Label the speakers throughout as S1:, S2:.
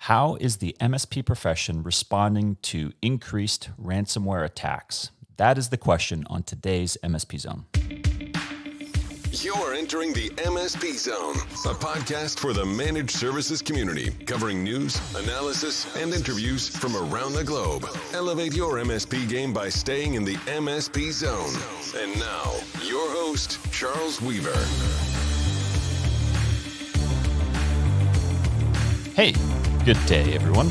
S1: How is the MSP profession responding to increased ransomware attacks? That is the question on today's MSP Zone.
S2: You're entering the MSP Zone, a podcast for the managed services community, covering news, analysis, and interviews from around the globe. Elevate your MSP game by staying in the MSP Zone. And now, your host, Charles Weaver.
S1: Hey, good day, everyone.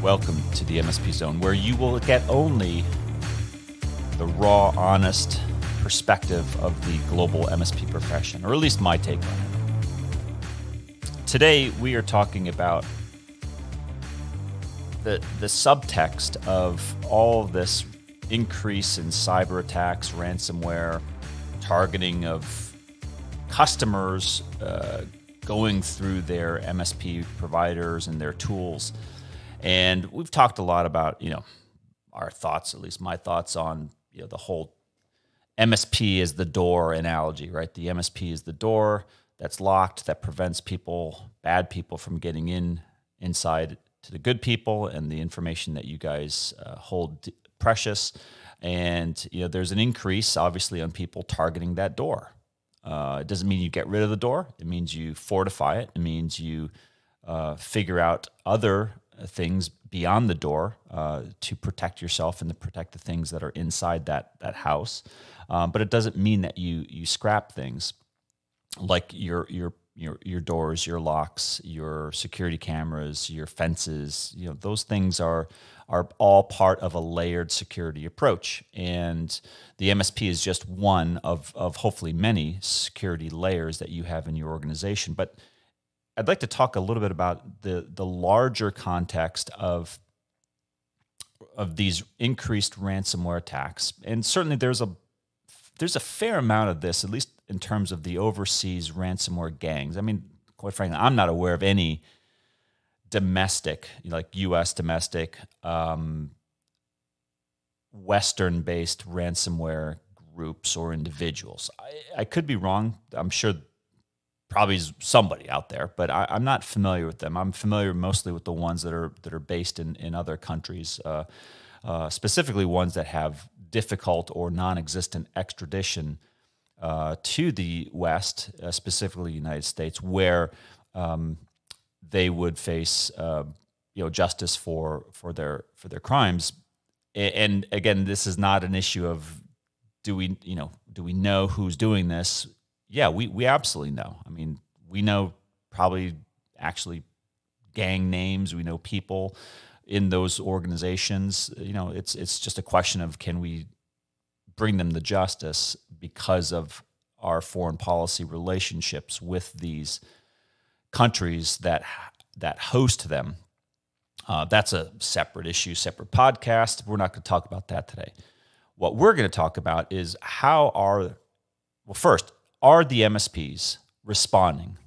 S1: Welcome to the MSP Zone, where you will get only the raw, honest perspective of the global MSP profession, or at least my take on it. Today, we are talking about the subtext of all of this increase in cyber attacks, ransomware, targeting of customers, going through their MSP providers and their tools. And we've talked a lot about, our thoughts, at least my thoughts on, the whole MSP is the door analogy, right? The MSP is the door that's locked, that prevents bad people from getting inside to the good people and the information that you guys hold precious. And, there's an increase, obviously, on people targeting that door. It doesn't mean you get rid of the door. It means you fortify it. It means you figure out other things beyond the door to protect yourself and to protect the things that are inside that house. But it doesn't mean that you scrap things like your doors, your locks, your security cameras, your fences. Those things are all part of a layered security approach. And the MSP is just one of hopefully many security layers that you have in your organization. But I'd like to talk a little bit about the larger context of these increased ransomware attacks. And certainly there's a fair amount of this, at least in terms of the overseas ransomware gangs. I mean, quite frankly, I'm not aware of any domestic, like U.S. domestic, Western-based ransomware groups or individuals. I could be wrong. I'm sure probably somebody out there, but I'm not familiar with them. I'm familiar mostly with the ones that are based in other countries, specifically ones that have difficult or non-existent extradition to the West, specifically the United States, where they would face justice for their crimes. And again, this is not an issue of do we know who's doing this? Yeah, we absolutely know. I mean, we know probably actually gang names. We know people in those organizations. It's just a question of, can we bring them to justice because of our foreign policy relationships with these countries that host them. That's a separate issue, separate podcast. We're not going to talk about that today. What we're going to talk about is first, are the MSPs responding?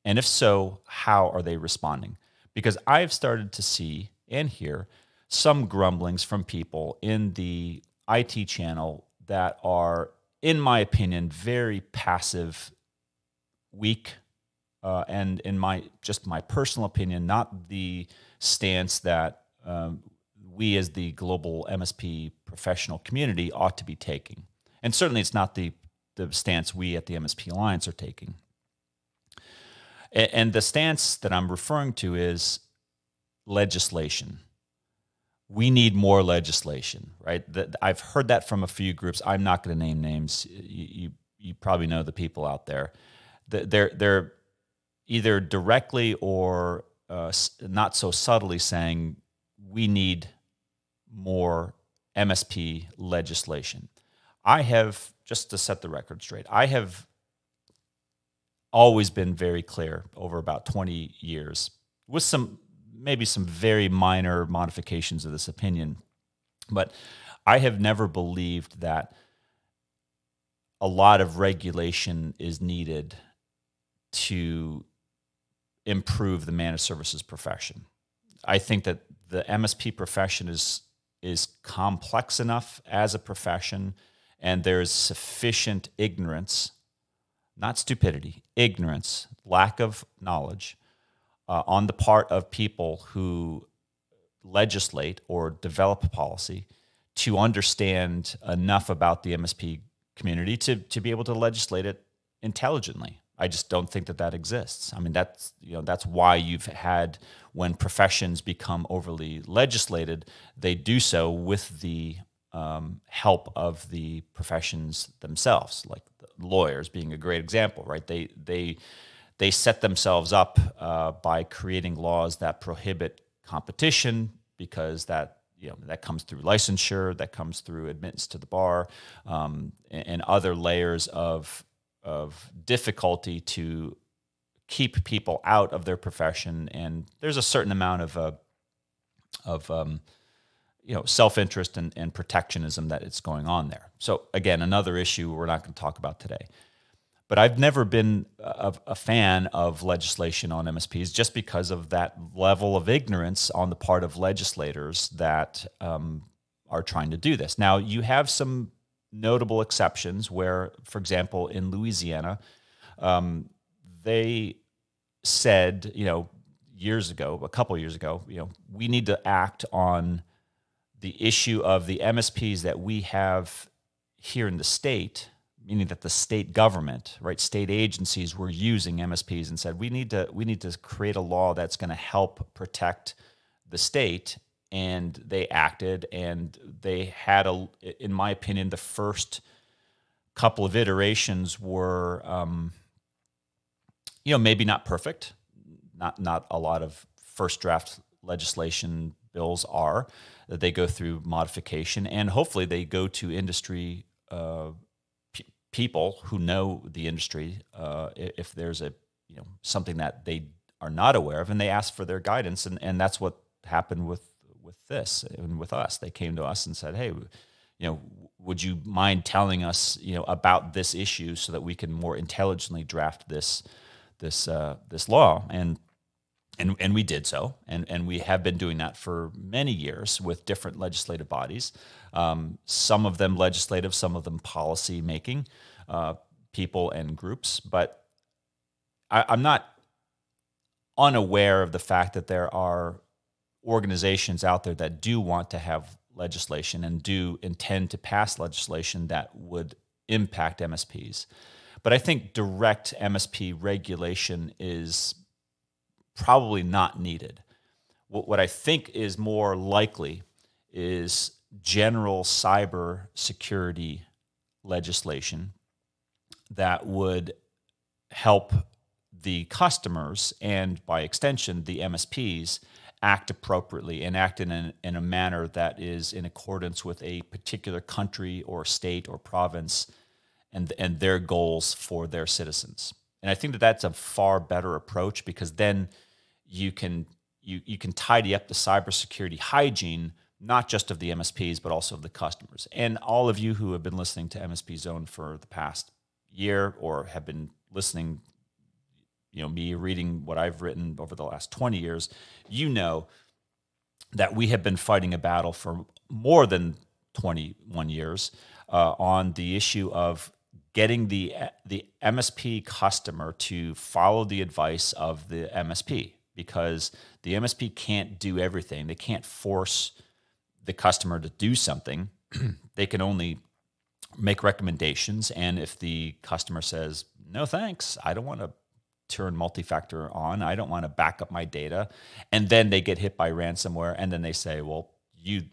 S1: And if so, how are they responding? Because I've started to see and hear some grumblings from people in the IT channel that are, in my opinion, very passive, weak, and in my personal opinion, not the stance that we as the global MSP professional community ought to be taking. And certainly it's not the stance we at the MSP Alliance are taking. And the stance that I'm referring to is legislation. We need more legislation, right? I've heard that from a few groups. I'm not going to name names. You probably know the people out there. They're either directly or not so subtly saying we need more MSP legislation. I have, just to set the record straight, I have always been very clear over about 20 years, with maybe some very minor modifications of this opinion, but I have never believed that a lot of regulation is needed to improve the managed services profession. I think that the MSP profession is complex enough as a profession, and there's sufficient ignorance, not stupidity, ignorance, lack of knowledge on the part of people who legislate or develop policy to understand enough about the MSP community to be able to legislate it intelligently. I just don't think that exists. I mean, that's why you've had, when professions become overly legislated, they do so with the help of the professions themselves, like lawyers being a great example, right? They set themselves up by creating laws that prohibit competition, because that comes through licensure, that comes through admittance to the bar, and other layers of difficulty to keep people out of their profession. And there's a certain amount of self-interest and protectionism that it's going on there. So again, another issue we're not going to talk about today. But I've never been a fan of legislation on MSPs, just because of that level of ignorance on the part of legislators that are trying to do this. Now, you have some notable exceptions where, for example, in Louisiana, they said, a couple years ago, we need to act on the issue of the MSPs that we have here in the state, meaning that the state government, right, state agencies were using MSPs, and said we need to create a law that's going to help protect the state. And they acted, and they had in my opinion, the first couple of iterations were, maybe not perfect. Not a lot of first draft legislation bills are. That they go through modification, and hopefully they go to industry people who know the industry, if there's something that they are not aware of, and they ask for their guidance, and that's what happened with this and with us. They came to us and said, "Hey, would you mind telling us, about this issue so that we can more intelligently draft this law?" And we did so, and we have been doing that for many years with different legislative bodies. Some of them legislative, some of them policy making people and groups. But I'm not unaware of the fact that there are organizations out there that do want to have legislation and do intend to pass legislation that would impact MSPs. But I think direct MSP regulation is probably not needed. What I think is more likely is general cyber security legislation that would help the customers, and by extension the MSPs, act appropriately and act in a manner that is in accordance with a particular country or state or province and their goals for their citizens. And I think that that's a far better approach, because then you can tidy up the cybersecurity hygiene, not just of the MSPs, but also of the customers. And all of you who have been listening to MSP Zone for the past year, or have been listening, me reading what I've written over the last 20 years, that we have been fighting a battle for more than 21 years on the issue of getting the MSP customer to follow the advice of the MSP, because the MSP can't do everything. They can't force the customer to do something. They can only make recommendations, and if the customer says, "No thanks, I don't want to turn multi-factor on, I don't want to back up my data," and then they get hit by ransomware, and then they say, "Well, you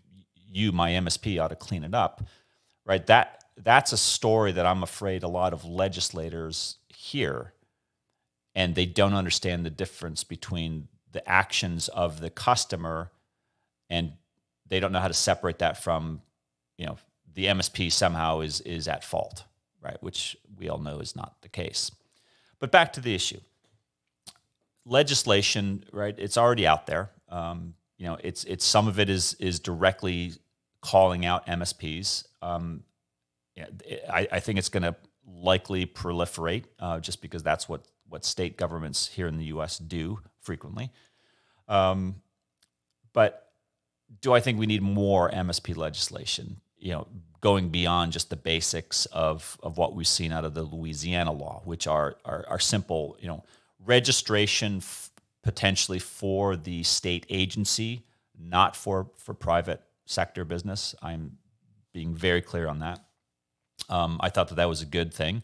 S1: my MSP ought to clean it up," right? That's a story that I'm afraid a lot of legislators hear, and they don't understand the difference between the actions of the customer, and they don't know how to separate that from, the MSP somehow is at fault, right? Which we all know is not the case. But back to the issue. Legislation, right? It's already out there. It's some of it is directly calling out MSPs. I think it's going to likely proliferate just because that's what state governments here in the U.S. do frequently. But do I think we need more MSP legislation? Going beyond just the basics of what we've seen out of the Louisiana law, which are simple, registration potentially for the state agency, not for private sector business. I'm being very clear on that. I thought that was a good thing,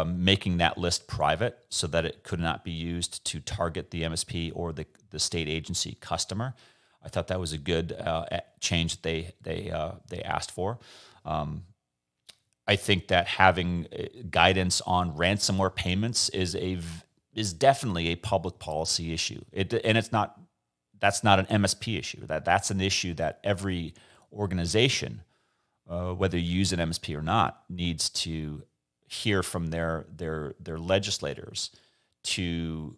S1: making that list private so that it could not be used to target the MSP or the state agency customer. I thought that was a good change that they asked for. I think that having guidance on ransomware payments is definitely a public policy issue. That's not an MSP issue. That's an issue that every organization, whether you use an MSP or not, needs to hear from their legislators to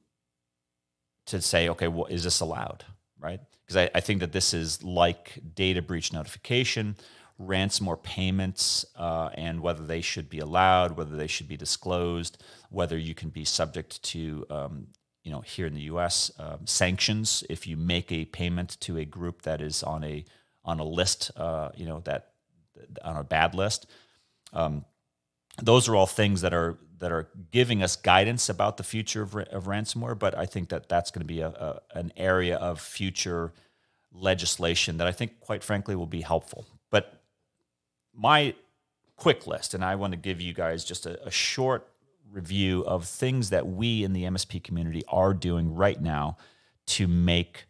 S1: say, okay, well, is this allowed, right? Because I think that this is like data breach notification, ransomware payments, and whether they should be allowed, whether they should be disclosed, whether you can be subject to, here in the U.S., sanctions if you make a payment to a group that is on a list, that on a bad list. Those are all things that are giving us guidance about the future of ransomware. But I think that that's going to be an area of future legislation that I think, quite frankly, will be helpful. But my quick list, and I want to give you guys just a short review of things that we in the MSP community are doing right now to make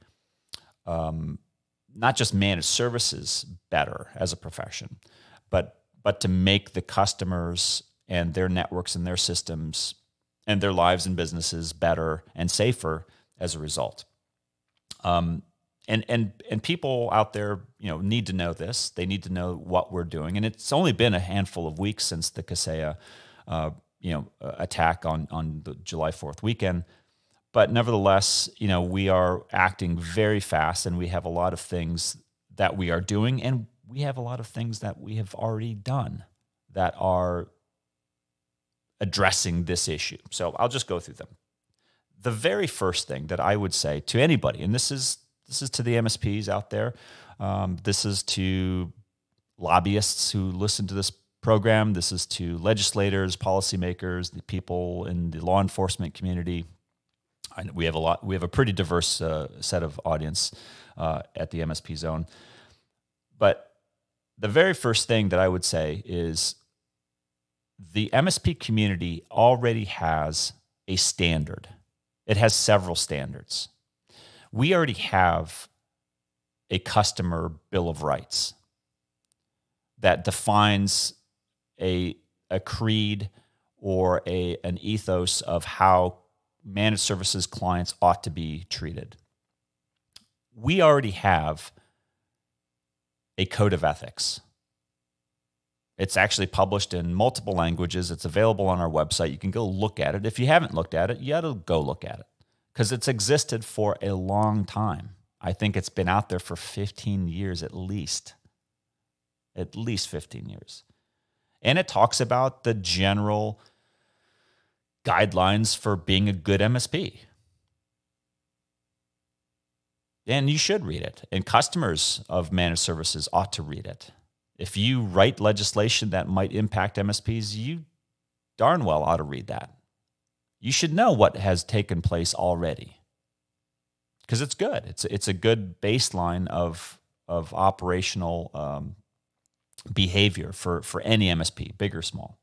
S1: not just managed services better as a profession, but to make the customers and their networks and their systems and their lives and businesses better and safer as a result. And people out there, need to know this. They need to know what we're doing. And it's only been a handful of weeks since the Kaseya, attack on the July 4th weekend. But nevertheless, we are acting very fast, and we have a lot of things that we are doing, and we have a lot of things that we have already done that are addressing this issue. So I'll just go through them. The very first thing that I would say to anybody, and this is to the MSPs out there, this is to lobbyists who listen to this program, this is to legislators, policymakers, the people in the law enforcement community. We have a pretty diverse set of audience at the MSP Zone. But the very first thing that I would say is the MSP community already has a standard. It has several standards. We already have a customer bill of rights that defines a creed or an ethos of how managed services clients ought to be treated. We already have a code of ethics. It's actually published in multiple languages. It's available on our website. You can go look at it. If you haven't looked at it, you ought to go look at it because it's existed for a long time. I think it's been out there for 15 years at least 15 years. And it talks about the general guidelines for being a good MSP. And you should read it. And customers of managed services ought to read it. If you write legislation that might impact MSPs, you darn well ought to read that. You should know what has taken place already because it's good. It's a good baseline of operational behavior for any MSP, big or small.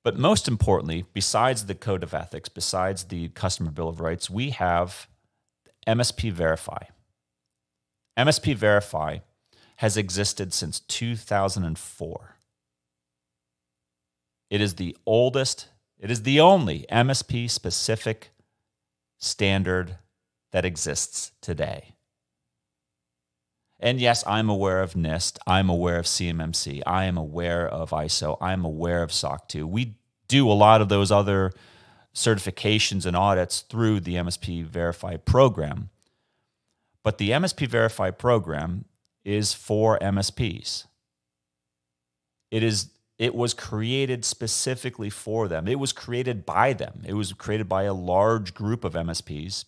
S1: But most importantly, besides the code of ethics, besides the customer bill of rights, we have MSP Verify. MSP Verify has existed since 2004. It is the oldest, it is the only MSP-specific standard that exists today. And yes, I'm aware of NIST. I'm aware of CMMC. I am aware of ISO. I'm aware of SOC 2. We do a lot of those other certifications and audits through the MSP Verify program. But the MSP Verify program is for MSPs. It was created specifically for them. It was created by them. It was created by a large group of MSPs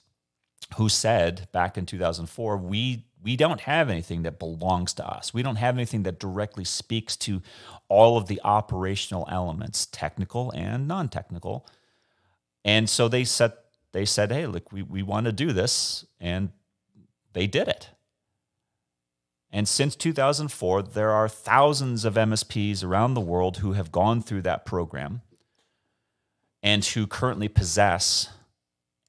S1: who said back in 2004, we don't have anything that belongs to us. We don't have anything that directly speaks to all of the operational elements, technical and non-technical. And so they set they said, hey, look, we want to do this, and they did it. And since 2004, there are thousands of MSPs around the world who have gone through that program and who currently possess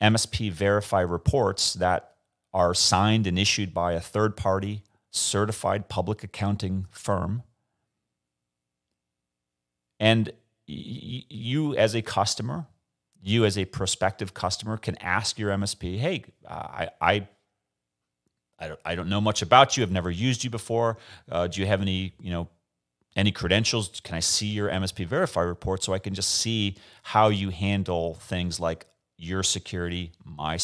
S1: MSP Verify reports that are signed and issued by a third-party certified public accounting firm. And you as a customer, you as a prospective customer can ask your MSP, hey, I don't know much about you. I've never used you before. Do you have any credentials? Can I see your MSP Verify report so I can just see how you handle things like your security, my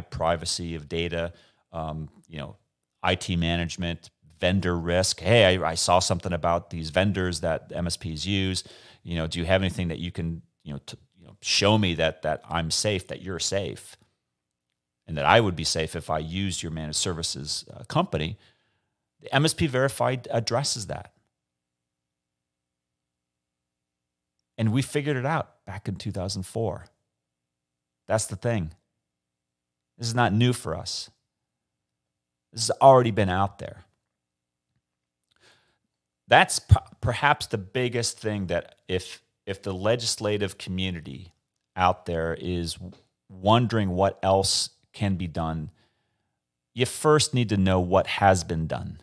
S1: privacy of data, IT management, vendor risk. Hey, I saw something about these vendors that MSPs use. Do you have anything that you can show me that I'm safe, that you're safe, and that I would be safe if I used your managed services company? The MSP Verify addresses that. And we figured it out back in 2004. That's the thing. This is not new for us. This has already been out there. That's perhaps the biggest thing, that if the legislative community out there is wondering what else can be done, you first need to know what has been done.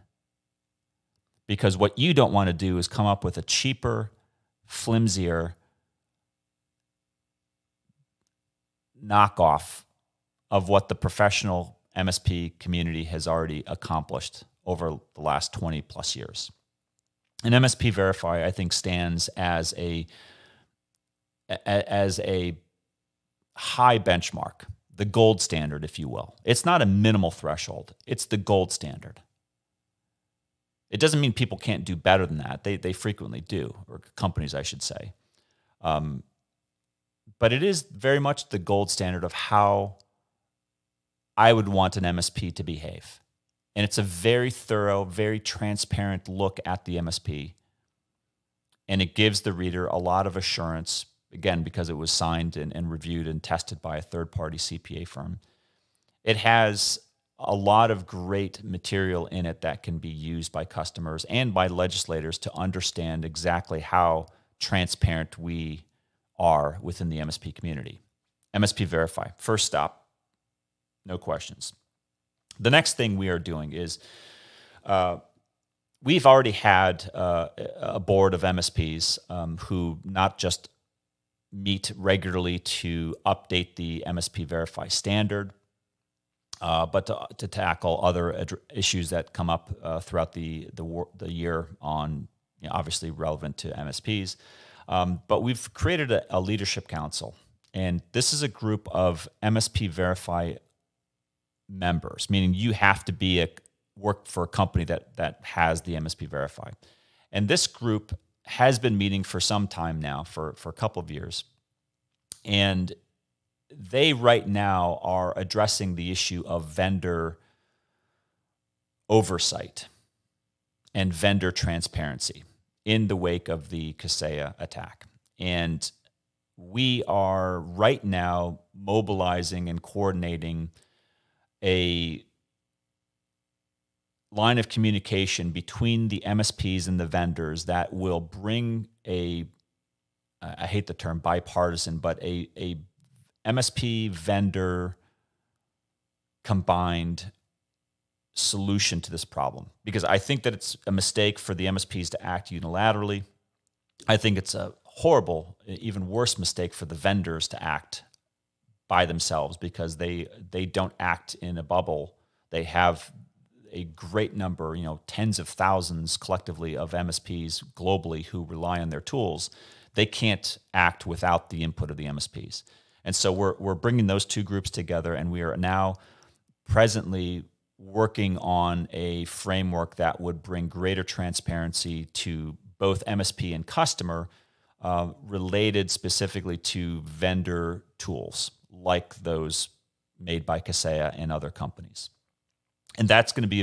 S1: Because what you don't want to do is come up with a cheaper, flimsier knockoff of what the professional MSP community has already accomplished over the last 20 plus years. And MSP Verify, I think, stands as a high benchmark, the gold standard, if you will. It's not a minimal threshold. It's the gold standard. It doesn't mean people can't do better than that. They frequently do, or companies, I should say. But it is very much the gold standard of how I would want an MSP to behave. And it's a very thorough, very transparent look at the MSP. And it gives the reader a lot of assurance, again, because it was signed and reviewed and tested by a third-party CPA firm. It has a lot of great material in it that can be used by customers and by legislators to understand exactly how transparent we are within the MSP community. MSP Verify, first stop, no questions. The next thing we are doing is we've already had a board of MSPs who not just meet regularly to update the MSP Verify standard, but to tackle other issues that come up throughout the year on, obviously relevant to MSPs. But we've created a leadership council, and this is a group of MSP Verify members, meaning you have to work for a company that has the MSP Verify. And this group has been meeting for some time now, for a couple of years. And they right now are addressing the issue of vendor oversight and vendor transparency in the wake of the Kaseya attack. And we are right now mobilizing and coordinating a line of communication between the MSPs and the vendors that will bring I hate the term bipartisan, but a MSP vendor combined solution to this problem. Because I think that it's a mistake for the MSPs to act unilaterally. I think it's a horrible, even worse mistake for the vendors to act by themselves, because they don't act in a bubble. They have a great number, tens of thousands collectively of MSPs globally who rely on their tools. They can't act without the input of the MSPs. And so we're bringing those two groups together, and we are now presently working on a framework that would bring greater transparency to both MSP and customer, related specifically to vendor tools like those made by Kaseya and other companies. And that's going to be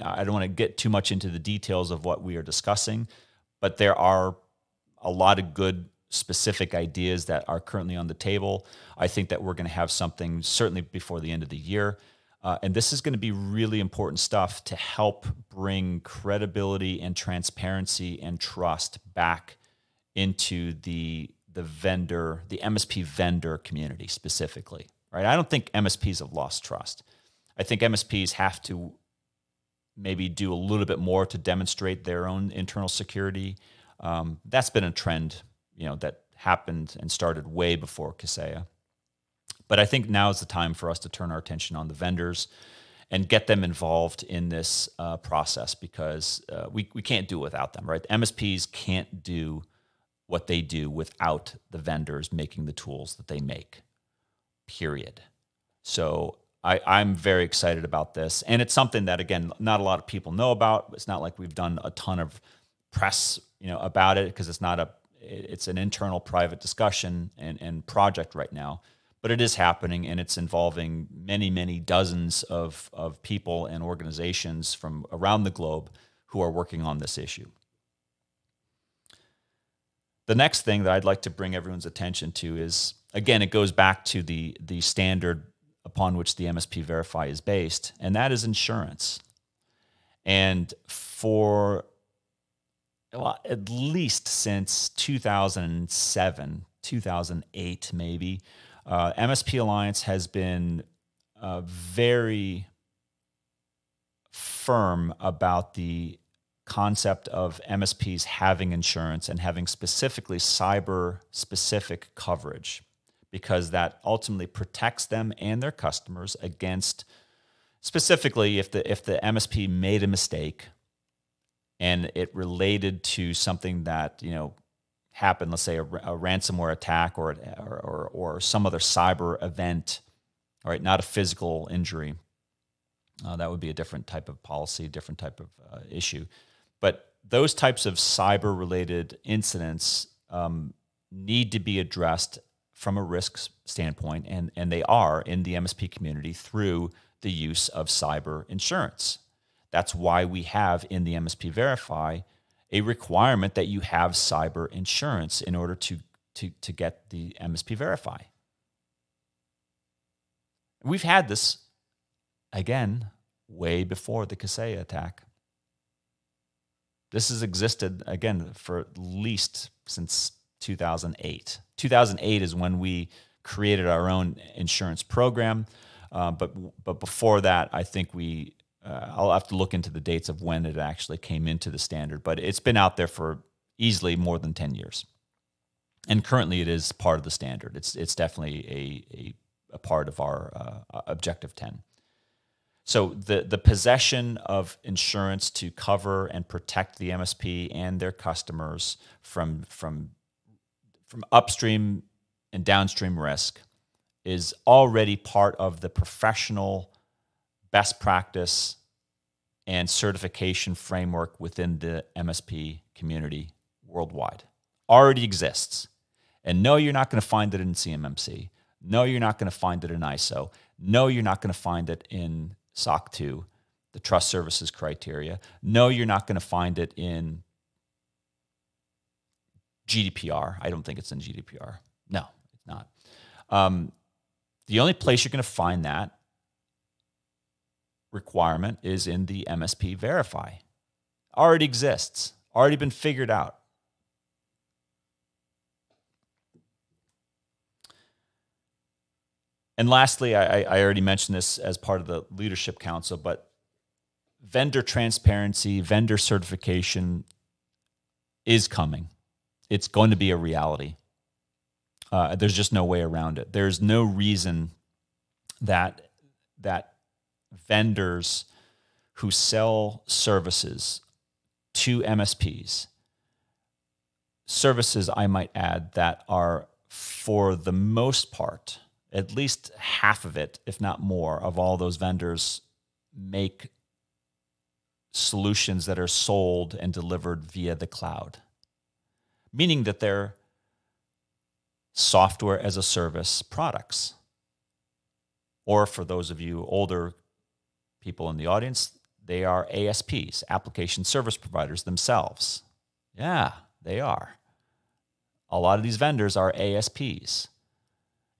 S1: I don't want to get too much into the details of what we are discussing, but there are a lot of good specific ideas that are currently on the table. I think that we're going to have something certainly before the end of the year. And this is going to be really important stuff to help bring credibility and transparency and trust back into the vendor, the MSP vendor community specifically, right? I don't think MSPs have lost trust. I think MSPs have to maybe do a little bit more to demonstrate their own internal security. That's been a trend, that happened and started way before Kaseya. But I think now is the time for us to turn our attention on the vendors and get them involved in this process, because we can't do it without them, right? The MSPs can't do what they do without the vendors making the tools that they make, period. So I'm very excited about this. And it's something that, again, not a lot of people know about. It's not like we've done a ton of press, about it, because it's an internal private discussion and project right now. But it is happening, and it's involving many, many dozens of people and organizations from around the globe who are working on this issue. The next thing that I'd like to bring everyone's attention to is, again, it goes back to the standard upon which the MSP Verify is based, and that is insurance. And for at least since 2007, 2008 maybe, MSP Alliance has been very firm about the concept of MSPs having insurance and having specifically cyber-specific coverage, because that ultimately protects them and their customers against, specifically if the MSP made a mistake and it related to something that happened, let's say a ransomware attack or some other cyber event, all right, not a physical injury. That would be a different type of policy, different type of issue. But those types of cyber-related incidents need to be addressed from a risk standpoint, and they are in the MSP community through the use of cyber insurance. That's why we have in the MSP Verify a requirement that you have cyber insurance in order to get the MSP Verify. We've had this, again, way before the Kaseya attack. This has existed, again, for at least since 2008. 2008 is when we created our own insurance program. But before that, I think I'll have to look into the dates of when it actually came into the standard. But it's been out there for easily more than 10 years. And currently it is part of the standard. It's definitely a part of our Objective 10. So the possession of insurance to cover and protect the MSP and their customers from upstream and downstream risk is already part of the professional best practice and certification framework within the MSP community worldwide. Already exists. And no, you're not going to find it in CMMC. No, you're not going to find it in ISO. No, you're not going to find it in SOC 2, the trust services criteria. No, you're not going to find it in GDPR. I don't think it's in GDPR. No, it's not. The only place you're going to find that requirement is in the MSP Verify. Already exists. Already been figured out. And lastly, I already mentioned this as part of the Leadership Council, but vendor transparency, vendor certification is coming. It's going to be a reality. There's just no way around it. There's no reason that vendors who sell services to MSPs, services I might add that are for the most part, at least half of it, if not more, of all those vendors make solutions that are sold and delivered via the cloud, meaning that they're software as a service products. Or for those of you older people in the audience, they are ASPs, application service providers themselves. Yeah, they are. a lot of these vendors are ASPs.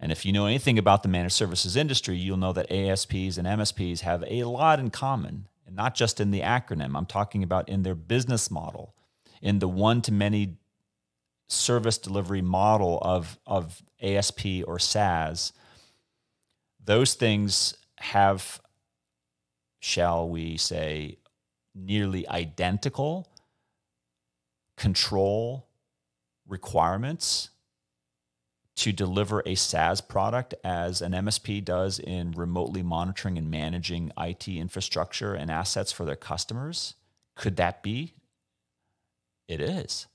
S1: And if you know anything about the managed services industry, you'll know that ASPs and MSPs have a lot in common, and not just in the acronym. I'm talking about in their business model, in the one-to-many service delivery model of ASP or SaaS. Those things have, shall we say, nearly identical control requirements to deliver a SaaS product as an MSP does in remotely monitoring and managing IT infrastructure and assets for their customers. Could that be? It is.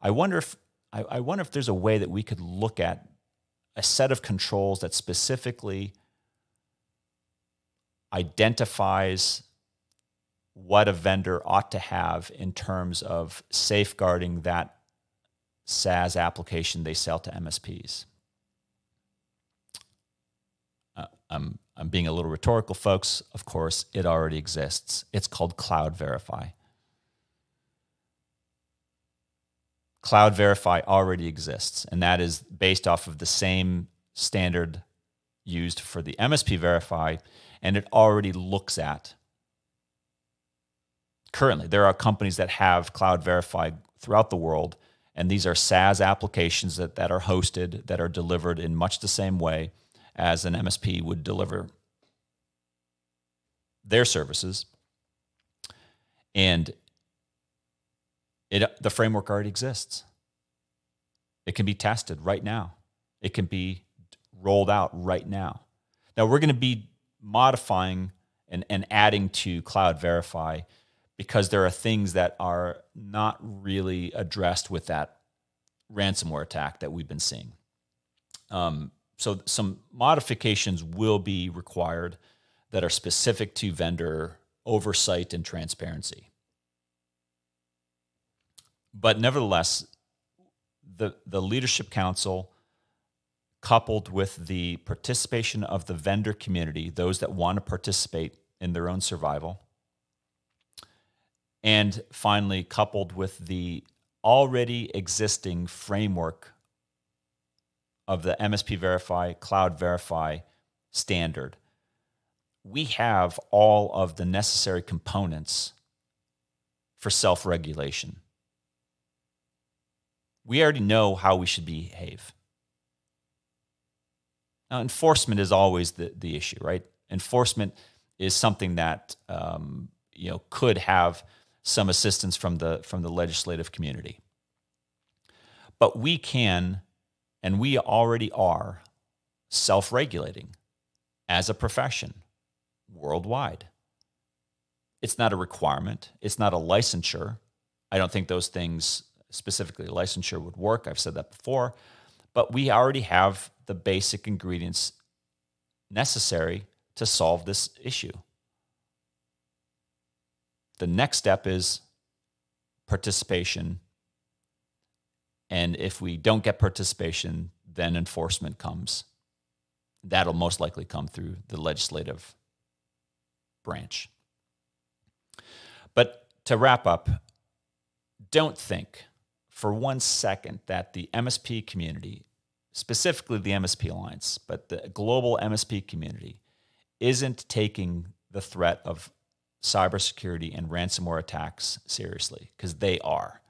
S1: I wonder if there's a way that we could look at a set of controls that specifically identifies what a vendor ought to have in terms of safeguarding that SaaS application they sell to MSPs. I'm being a little rhetorical, folks. Of course, it already exists. It's called Cloud Verify. Cloud Verify already exists, and that is based off of the same standard used for the MSP Verify, and it already looks at. Currently, there are companies that have Cloud Verify throughout the world, and these are SaaS applications that are hosted, that are delivered in much the same way as an MSP would deliver their services. And the framework already exists. It can be tested right now. It can be rolled out right now. Now, we're going to be modifying and adding to Cloud Verify because there are things that are not really addressed with that ransomware attack that we've been seeing. So some modifications will be required that are specific to vendor oversight and transparency. But nevertheless, the Leadership Council, coupled with the participation of the vendor community, those that want to participate in their own survival, and finally, coupled with the already existing framework of the MSP Verify, Cloud Verify standard, we have all of the necessary components for self-regulation. We already know how we should behave. Now, enforcement is always the issue, right? Enforcement is something that could have some assistance from the legislative community. But we can, and we already are, self-regulating as a profession worldwide. It's not a requirement. It's not a licensure. I don't think those things, specifically licensure, would work. I've said that before. But we already have the basic ingredients necessary to solve this issue. The next step is participation. And if we don't get participation, then enforcement comes. That'll most likely come through the legislative branch. But to wrap up, don't think for 1 second that the MSP community, specifically the MSP Alliance, but the global MSP community, isn't taking the threat of cybersecurity and ransomware attacks seriously, because they are.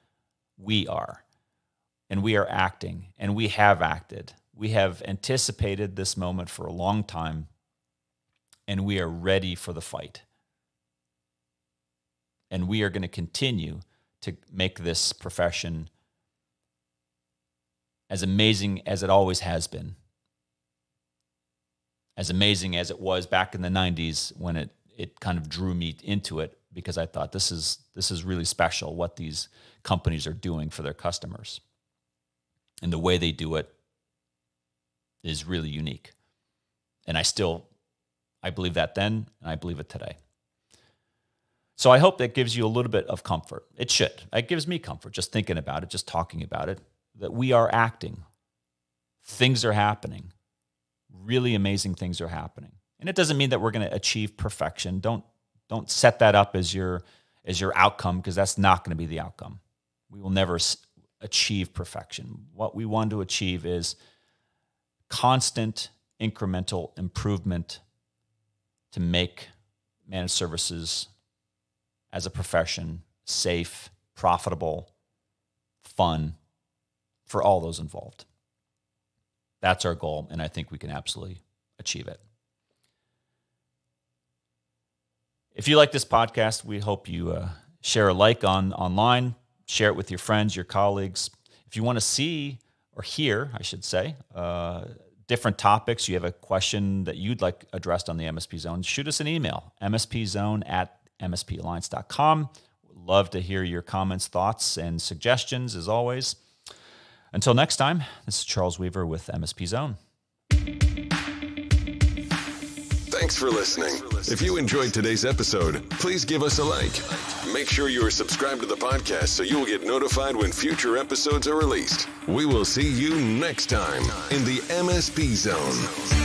S1: We are. And we are acting, and we have acted. We have anticipated this moment for a long time, and we are ready for the fight. And we are going to continue to make this profession as amazing as it always has been. As amazing as it was back in the 90s when it kind of drew me into it, because I thought this is really special what these companies are doing for their customers. And the way they do it is really unique. And I believe that then, and I believe it today. So I hope that gives you a little bit of comfort. It should. It gives me comfort just thinking about it, just talking about it, that we are acting. Things are happening. Really amazing things are happening. And it doesn't mean that we're going to achieve perfection. Don't set that up as your outcome, because that's not going to be the outcome. We will never achieve perfection. What we want to achieve is constant incremental improvement to make managed services as a profession safe, profitable, fun for all those involved. That's our goal, and I think we can absolutely achieve it. If you like this podcast, we hope you share a like online, share it with your friends, your colleagues. If you want to see or hear, I should say, different topics, you have a question that you'd like addressed on the MSP Zone, shoot us an email, mspzone@mspalliance.com. We'd love to hear your comments, thoughts, and suggestions, as always. Until next time, this is Charles Weaver with MSP Zone.
S2: Thanks for listening. If you enjoyed today's episode, please give us a like. Make sure you are subscribed to the podcast so you will get notified when future episodes are released. We will see you next time in the MSP Zone.